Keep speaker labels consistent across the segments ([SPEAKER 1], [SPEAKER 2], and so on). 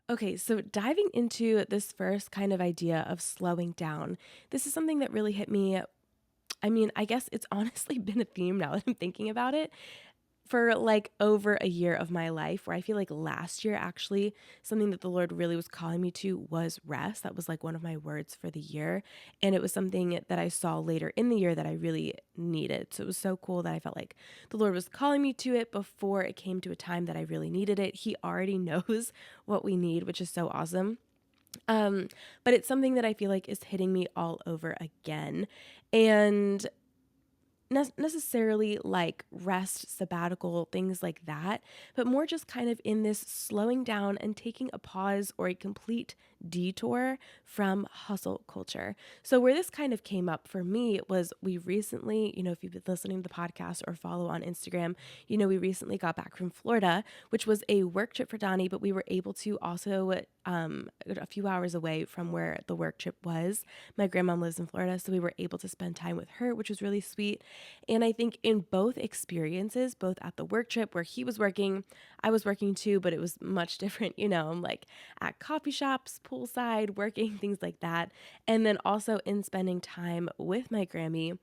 [SPEAKER 1] Okay, so diving into this first kind of idea of slowing down, this is something that really hit me. I mean, I guess it's honestly been a theme now that I'm thinking about it for like over a year of my life, where I feel like last year, actually, something that the Lord really was calling me to was rest. That was like one of my words for the year. And it was something that I saw later in the year that I really needed. So it was so cool that I felt like the Lord was calling me to it before it came to a time that I really needed it. He already knows what we need, which is so awesome. Um, but it's something that I feel like is hitting me all over again. And necessarily like rest, sabbatical, things like that, but more just kind of in this slowing down and taking a pause or a complete detour from hustle culture. So, where this kind of came up for me was we recently, if you've been listening to the podcast or follow on Instagram, we recently got back from Florida, which was a work trip for Donnie, but we were able to also, a few hours away from where the work trip was. My grandma lives in Florida, so we were able to spend time with her, which was really sweet. And I think in both experiences, both at the work trip where he was working, I was working too, but it was much different. I'm like at coffee shops, poolside, working, things like that. And then also in spending time with my Grammy,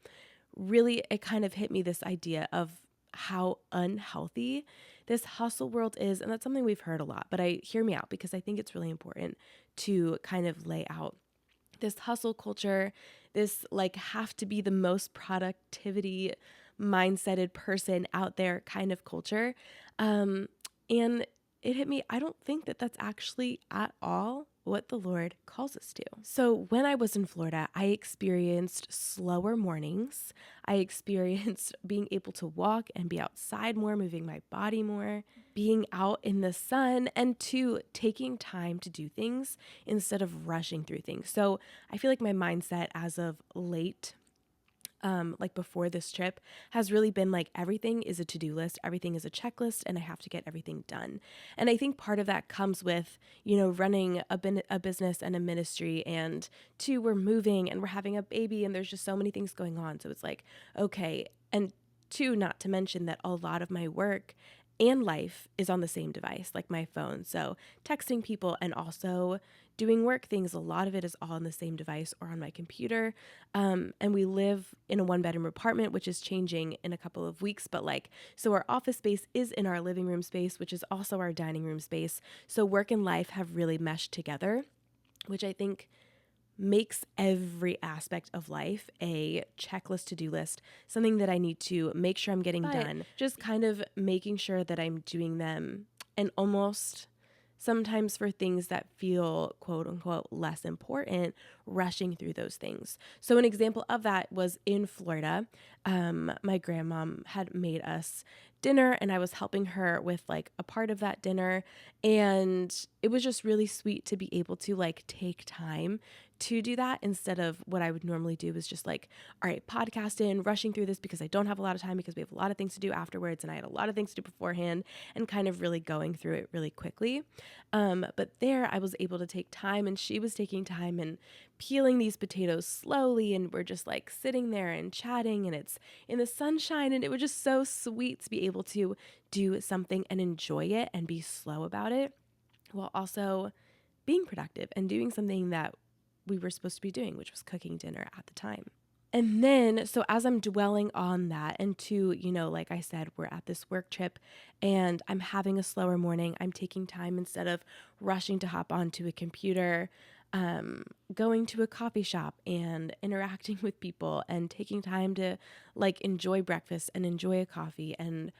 [SPEAKER 1] really it kind of hit me this idea of how unhealthy this hustle world is. And that's something we've heard a lot, but hear me out because I think it's really important to kind of lay out this hustle culture, this like have to be the most productivity mindseted person out there kind of culture. And it hit me, I don't think that that's actually at all what the Lord calls us to. So when I was in Florida, I experienced slower mornings. I experienced being able to walk and be outside more, moving my body more, being out in the sun, and two, taking time to do things instead of rushing through things. So I feel like my mindset as of late, like before this trip, has really been like everything is a to-do list, everything is a checklist, and I have to get everything done. And I think part of that comes with, running a business and a ministry, and two, we're moving and we're having a baby, and there's just so many things going on. So it's like, okay, and two, not to mention that a lot of my work and life is on the same device, like my phone. So texting people and also doing work things, a lot of it is all on the same device or on my computer. And we live in a 1-bedroom apartment, which is changing in a couple of weeks. But so our office space is in our living room space, which is also our dining room space. So work and life have really meshed together, which I think makes every aspect of life a checklist, to-do list, something that I need to make sure I'm getting done, just kind of making sure that I'm doing them, and almost sometimes for things that feel quote unquote less important, rushing through those things. So an example of that was in Florida. My grandmom had made us dinner and I was helping her with like a part of that dinner. And it was just really sweet to be able to like take time to do that instead of what I would normally do is just like, all right, podcast in, rushing through this because I don't have a lot of time because we have a lot of things to do afterwards. And I had a lot of things to do beforehand and kind of really going through it really quickly. But there I was able to take time and she was taking time and peeling these potatoes slowly. And we're just like sitting there and chatting and it's in the sunshine. And it was just so sweet to be able to do something and enjoy it and be slow about it while also being productive and doing something that we were supposed to be doing, which was cooking dinner at the time. And then, so as I'm dwelling on that, and two, like I said, we're at this work trip and I'm having a slower morning. I'm taking time instead of rushing to hop onto a computer, going to a coffee shop and interacting with people and taking time to like enjoy breakfast and enjoy a coffee and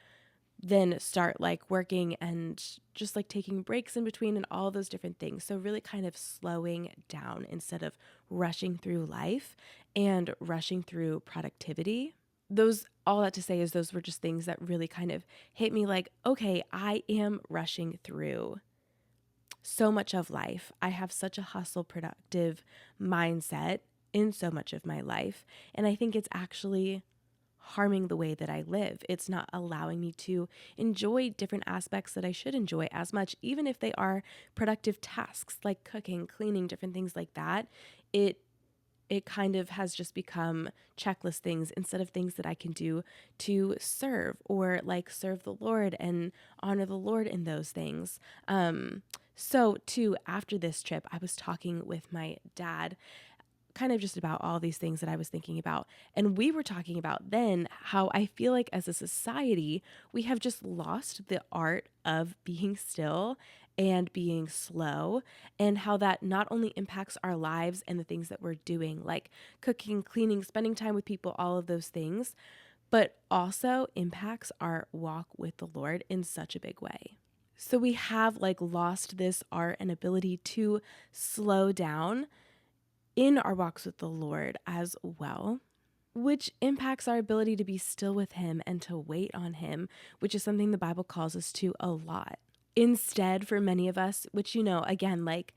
[SPEAKER 1] then start like working and just like taking breaks in between and all those different things. So really kind of slowing down instead of rushing through life and rushing through productivity. All that to say is those were just things that really kind of hit me like, okay, I am rushing through so much of life. I have such a hustle productive mindset in so much of my life. And I think it's actually harming the way that I live. It's not allowing me to enjoy different aspects that I should enjoy as much, even if they are productive tasks like cooking, cleaning, different things like that. It kind of has just become checklist things instead of things that I can do to serve or like serve the Lord and honor the Lord in those things. So, too, after this trip, I was talking with my dad kind of just about all these things that I was thinking about. And we were talking about then how I feel like as a society, we have just lost the art of being still and being slow, and how that not only impacts our lives and the things that we're doing, like cooking, cleaning, spending time with people, all of those things, but also impacts our walk with the Lord in such a big way. So we have like lost this art and ability to slow down in our walks with the Lord as well, which impacts our ability to be still with Him and to wait on Him, which is something the Bible calls us to a lot. Instead, for many of us, which, again, like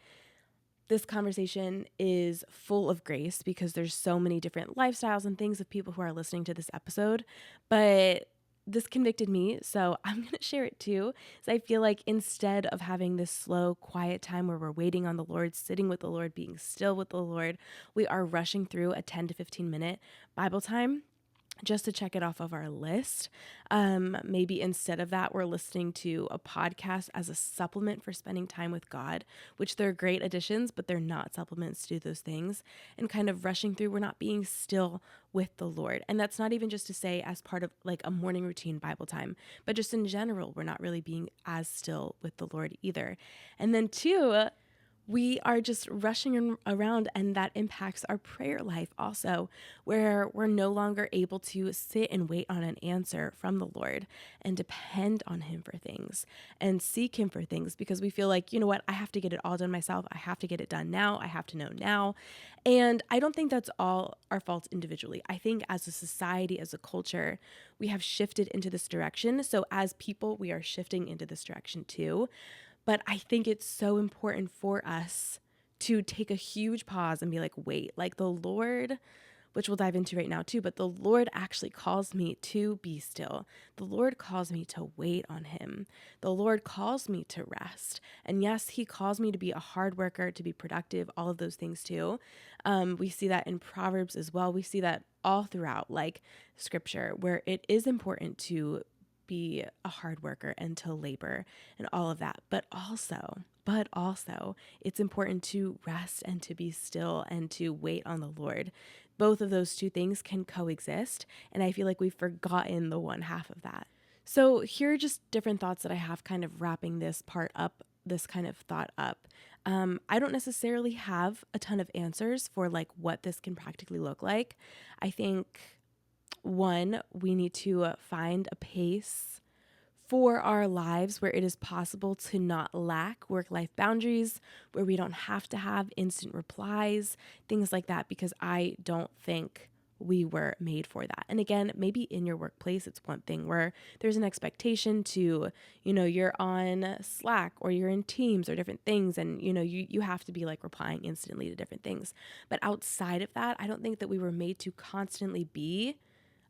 [SPEAKER 1] this conversation is full of grace because there's so many different lifestyles and things of people who are listening to this episode, but this convicted me, so I'm going to share it too. So I feel like instead of having this slow, quiet time where we're waiting on the Lord, sitting with the Lord, being still with the Lord, we are rushing through a 10 to 15 minute Bible time just to check it off of our list. Maybe instead of that, we're listening to a podcast as a supplement for spending time with God, which they're great additions, but they're not supplements to do those things. And kind of rushing through, we're not being still with the Lord. And that's not even just to say as part of like a morning routine Bible time, but just in general, we're not really being as still with the Lord either. And then two, we are just rushing around, and that impacts our prayer life also, where we're no longer able to sit and wait on an answer from the Lord and depend on Him for things and seek Him for things, because we feel like, you know what, I have to get it all done myself. I have to get it done now. I have to know now. And I don't think that's all our faults individually. I think as a society, as a culture, we have shifted into this direction. So as people, we are shifting into this direction too. But I think it's so important for us to take a huge pause and be like, wait, like the Lord, which we'll dive into right now too, but the Lord actually calls me to be still. The Lord calls me to wait on Him. The Lord calls me to rest. And yes, He calls me to be a hard worker, to be productive, all of those things too. We see that in Proverbs as well. We see that all throughout like scripture, where it is important to be a hard worker and to labor and all of that. But also, it's important to rest and to be still and to wait on the Lord. Both of those two things can coexist. And I feel like we've forgotten the one half of that. So here are just different thoughts that I have kind of wrapping this part up, this kind of thought up. I don't necessarily have a ton of answers for like what this can practically look like. I think one, we need to find a pace for our lives where it is possible to not lack work-life boundaries, where we don't have to have instant replies, things like that, because I don't think we were made for that. And again, maybe in your workplace, it's one thing where there's an expectation to, you're on Slack or you're in Teams or different things, and, you have to be like replying instantly to different things. But outside of that, I don't think that we were made to constantly be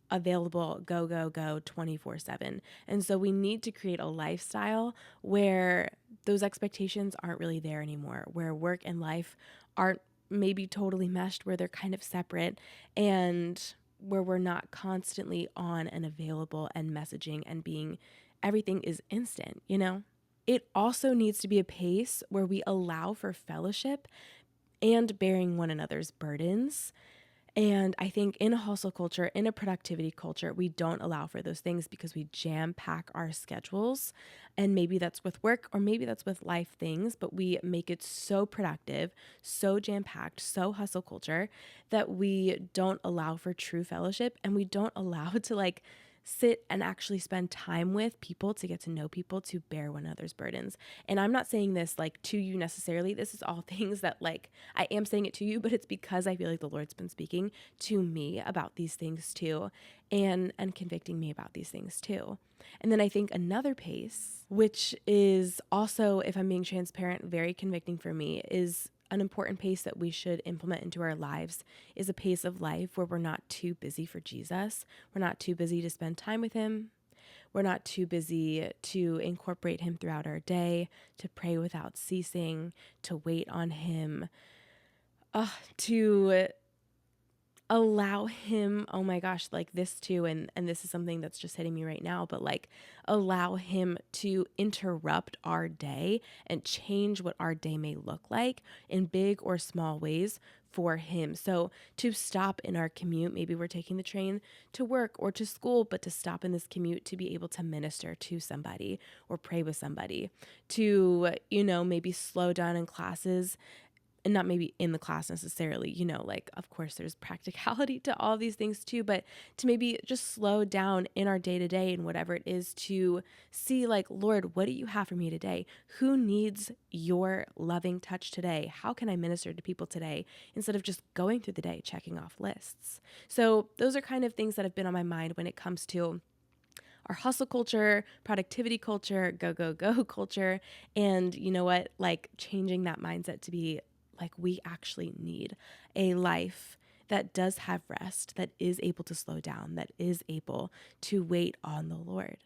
[SPEAKER 1] available, go 24/7. And so we need to create a lifestyle where those expectations aren't really there anymore, where work and life aren't maybe totally meshed, where they're kind of separate, and where we're not constantly on and available and messaging and being, everything is instant. It also needs to be a pace where we allow for fellowship and bearing one another's burdens. And I think in a hustle culture, in a productivity culture, we don't allow for those things because we jam pack our schedules. And maybe that's with work or maybe that's with life things, but we make it so productive, so jam packed, so hustle culture that we don't allow for true fellowship, and we don't allow to like sit and actually spend time with people, to get to know people, to bear one another's burdens. And I'm not saying this like to you necessarily. This is all things that like I am saying it to you, but it's because I feel like the Lord's been speaking to me about these things too, and convicting me about these things too. And then I think another pace, which is also, if I'm being transparent, very convicting for me, is an important pace that we should implement into our lives, is a pace of life where we're not too busy for Jesus. We're not too busy to spend time with Him. We're not too busy to incorporate Him throughout our day, to pray without ceasing, to wait on Him, to allow him, oh my gosh, like this too, and this is something that's just hitting me right now, but like allow him to interrupt our day and change what our day may look like in big or small ways for him. So to stop in our commute, maybe we're taking the train to work or to school, but to stop in this commute to be able to minister to somebody or pray with somebody, to, maybe slow down in classes, and not maybe in the class necessarily, like, of course, there's practicality to all these things too, but to maybe just slow down in our day to day and whatever it is, to see, like, Lord, what do you have for me today? Who needs your loving touch today? How can I minister to people today? Instead of just going through the day, checking off lists. So those are kind of things that have been on my mind when it comes to our hustle culture, productivity culture, go, go, go culture. And you know what? Like changing that mindset to be like, we actually need a life that does have rest, that is able to slow down, that is able to wait on the Lord.